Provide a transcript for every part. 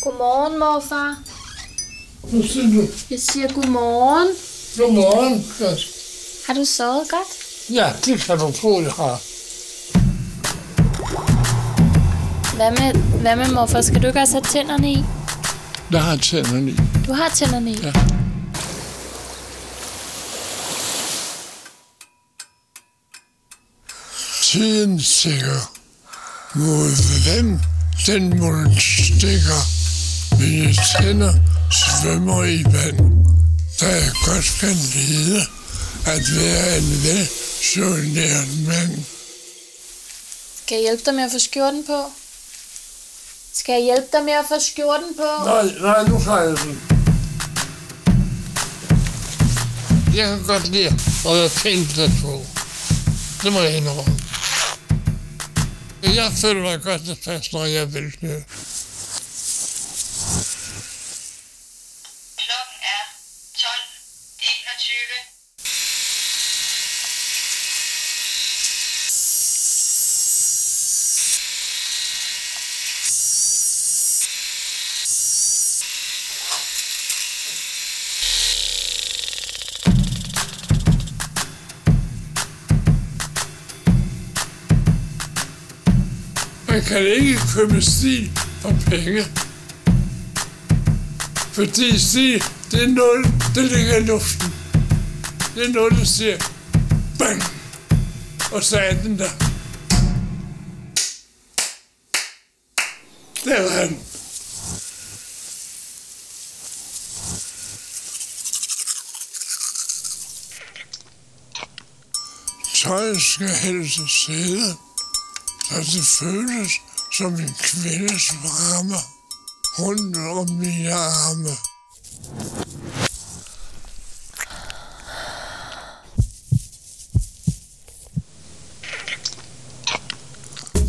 Godmorgen, morfar. Hvad siger du? Jeg siger godmorgen. Godmorgen. Har du sovet godt? Ja, det kan du tro, jeg har. Hvad med morfar? Skal du ikke også have tænderne i? Jeg har tænderne i. Du har tænderne i? Ja. Tiden stikker mod hvem den mund stikker. Mine tænder svømmer i vand, da jeg godt kan lide at være en velsoigneret mand. Skal jeg hjælpe dig med at få skjorten på? Skal jeg hjælpe dig med at få skjorten på? Nej, nu tager jeg den. Jeg kan godt lide at være pænt på. Det må jeg indrømme. Jeg føler mig godt tilpas, når jeg vil det. Klokken er 12:21. Man kan ikke købe stil for penge. Fordi stil, det er noget, der ligger i luften. Det er noget, der siger bang, og så er den der. Der var han. Tøjet skal helst sidde, så det føles som en kvindes varme rundt om mine arme.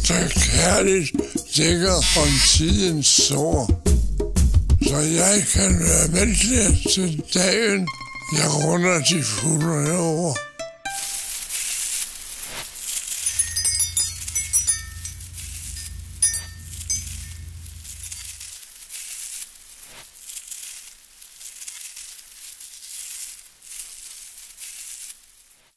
Så kærligt dækker fremtidens sår, så jeg kan være venlig til dagen, jeg runder de 100 år.